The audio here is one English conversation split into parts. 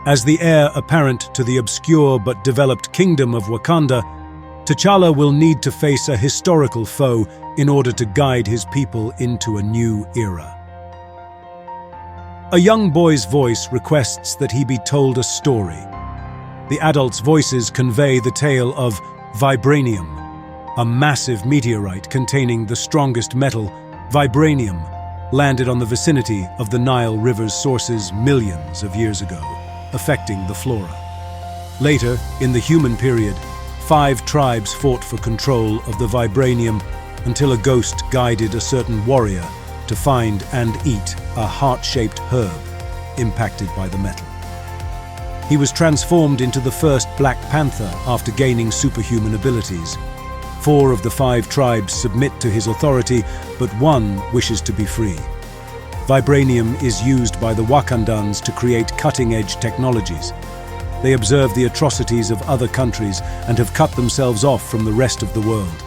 As the heir apparent to the obscure but developed kingdom of Wakanda, T'Challa will need to face a historical foe in order to guide his people into a new era. A young boy's voice requests that he be told a story. The adults' voices convey the tale of vibranium, a massive meteorite containing the strongest metal, vibranium, landed on the vicinity of the Nile River's sources millions of years ago, affecting the flora. Later, in the human period, 5 tribes fought for control of the vibranium until a ghost guided a certain warrior to find and eat a heart-shaped herb impacted by the metal. He was transformed into the first Black Panther after gaining superhuman abilities. 4 of the 5 tribes submit to his authority, but 1 wishes to be free. Vibranium is used by the Wakandans to create cutting-edge technologies. They observe the atrocities of other countries and have cut themselves off from the rest of the world.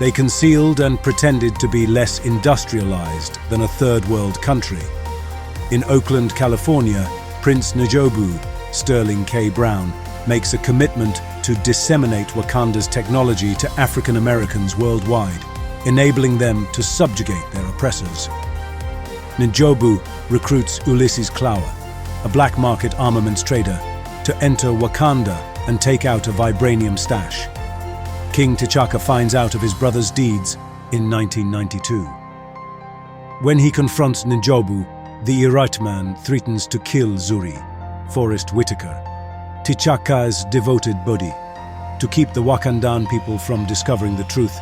They concealed and pretended to be less industrialized than a third-world country. In Oakland, California, Prince N'Jobu, Sterling K. Brown, makes a commitment to disseminate Wakanda's technology to African Americans worldwide, enabling them to subjugate their oppressors. N'Jobu recruits Ulysses Klaue, a black market armaments trader, to enter Wakanda and take out a vibranium stash. King T'Chaka finds out of his brother's deeds in 1992. When he confronts N'Jobu, the Irite man threatens to kill Zuri, Forrest Whitaker, T'Chaka's devoted buddy. To keep the Wakandan people from discovering the truth,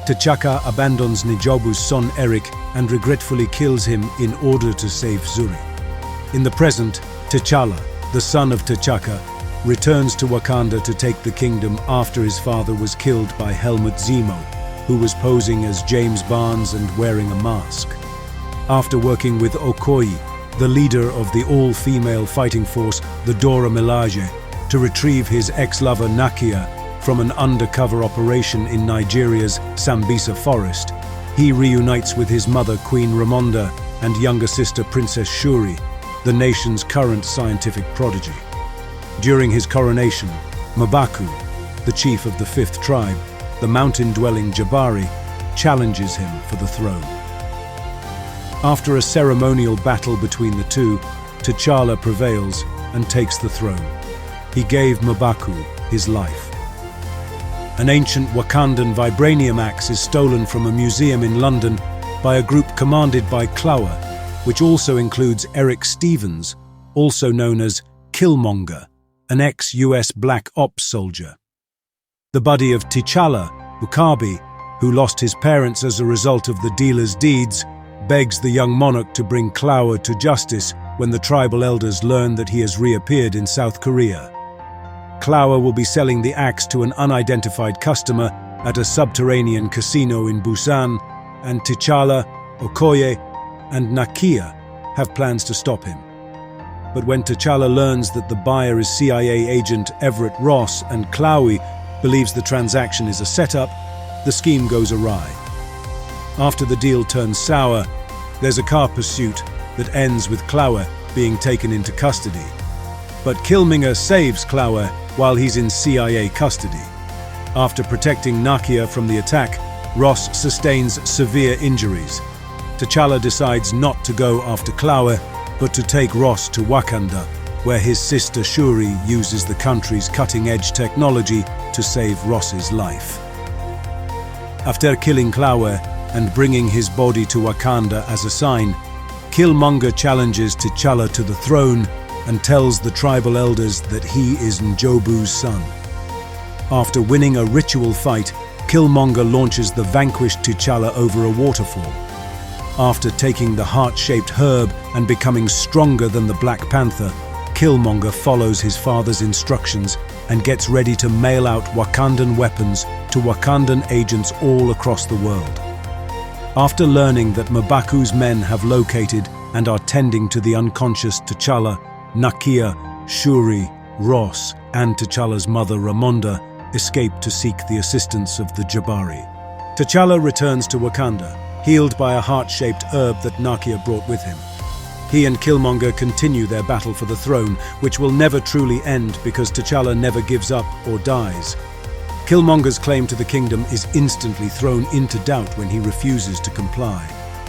T'Chaka abandons N'Jobu's son Eric and regretfully kills him in order to save Zuri. In the present, T'Challa, the son of T'Chaka, returns to Wakanda to take the kingdom after his father was killed by Helmut Zemo, who was posing as James Barnes and wearing a mask. After working with Okoye, the leader of the all-female fighting force, the Dora Milaje, to retrieve his ex-lover Nakia from an undercover operation in Nigeria's Sambisa forest, he reunites with his mother Queen Ramonda and younger sister Princess Shuri, the nation's current scientific prodigy. During his coronation, M'Baku, the chief of the 5th tribe, the mountain-dwelling Jabari, challenges him for the throne. After a ceremonial battle between the two, T'Challa prevails and takes the throne. He gave M'Baku his life. An ancient Wakandan vibranium axe is stolen from a museum in London by a group commanded by Klaue, which also includes Eric Stevens, also known as Killmonger, an ex-US Black Ops soldier. The buddy of T'Challa, Ukabi, who lost his parents as a result of the dealer's deeds, begs the young monarch to bring Klaue to justice when the tribal elders learn that he has reappeared in South Korea. Klaue will be selling the axe to an unidentified customer at a subterranean casino in Busan, and T'Challa, Okoye, and Nakia have plans to stop him. But when T'Challa learns that the buyer is CIA agent Everett Ross and Klaue believes the transaction is a setup, the scheme goes awry. After the deal turns sour, there's a car pursuit that ends with Klaue being taken into custody. But Killmonger saves Klaue while he's in CIA custody. After protecting Nakia from the attack, Ross sustains severe injuries. T'Challa decides not to go after Klaue, but to take Ross to Wakanda, where his sister Shuri uses the country's cutting-edge technology to save Ross's life. After killing Klaue and bringing his body to Wakanda as a sign, Killmonger challenges T'Challa to the throne and tells the tribal elders that he is N'Jobu's son. After winning a ritual fight, Killmonger launches the vanquished T'Challa over a waterfall. After taking the heart-shaped herb and becoming stronger than the Black Panther, Killmonger follows his father's instructions and gets ready to mail out Wakandan weapons to Wakandan agents all across the world. After learning that M'Baku's men have located and are tending to the unconscious T'Challa, Nakia, Shuri, Ross, and T'Challa's mother Ramonda escape to seek the assistance of the Jabari. T'Challa returns to Wakanda, healed by a heart-shaped herb that Nakia brought with him. He and Killmonger continue their battle for the throne, which will never truly end because T'Challa never gives up or dies. Killmonger's claim to the kingdom is instantly thrown into doubt when he refuses to comply,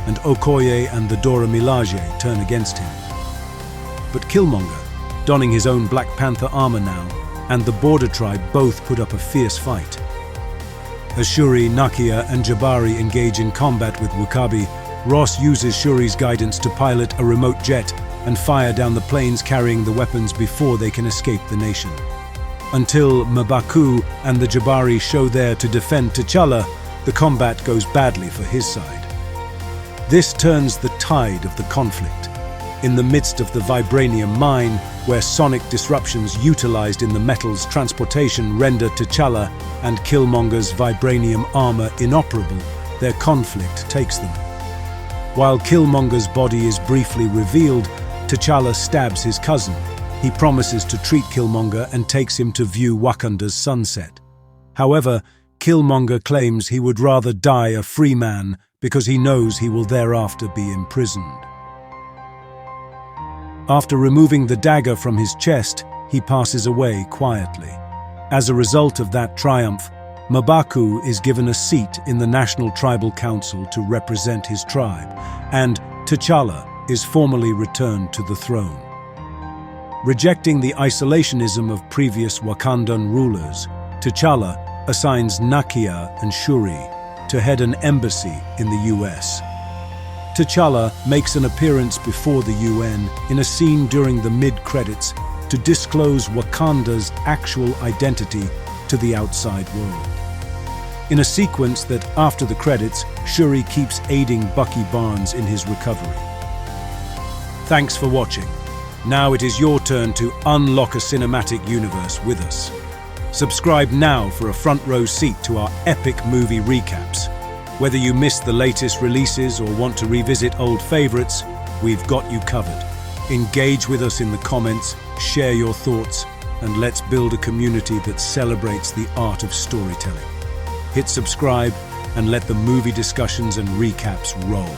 and Okoye and the Dora Milaje turn against him. But Killmonger, donning his own Black Panther armor now, and the Border Tribe both put up a fierce fight. As Shuri, Nakia, and Jabari engage in combat with W'Kabi, Ross uses Shuri's guidance to pilot a remote jet and fire down the planes carrying the weapons before they can escape the nation. Until M'Baku and the Jabari show there to defend T'Challa, the combat goes badly for his side. This turns the tide of the conflict. In the midst of the vibranium mine, where sonic disruptions utilized in the metal's transportation render T'Challa and Killmonger's vibranium armor inoperable, their conflict takes them. While Killmonger's body is briefly revealed, T'Challa stabs his cousin. He promises to treat Killmonger and takes him to view Wakanda's sunset. However, Killmonger claims he would rather die a free man because he knows he will thereafter be imprisoned. After removing the dagger from his chest, he passes away quietly. As a result of that triumph, M'Baku is given a seat in the National Tribal Council to represent his tribe, and T'Challa is formally returned to the throne. Rejecting the isolationism of previous Wakandan rulers, T'Challa assigns Nakia and Shuri to head an embassy in the US. T'Challa makes an appearance before the UN in a scene during the mid-credits to disclose Wakanda's actual identity to the outside world. In a sequence that, after the credits, Shuri keeps aiding Bucky Barnes in his recovery. Thanks for watching. Now it is your turn to unlock a cinematic universe with us. Subscribe now for a front row seat to our epic movie recaps. Whether you missed the latest releases or want to revisit old favorites, we've got you covered. Engage with us in the comments, share your thoughts, and let's build a community that celebrates the art of storytelling. Hit subscribe and let the movie discussions and recaps roll.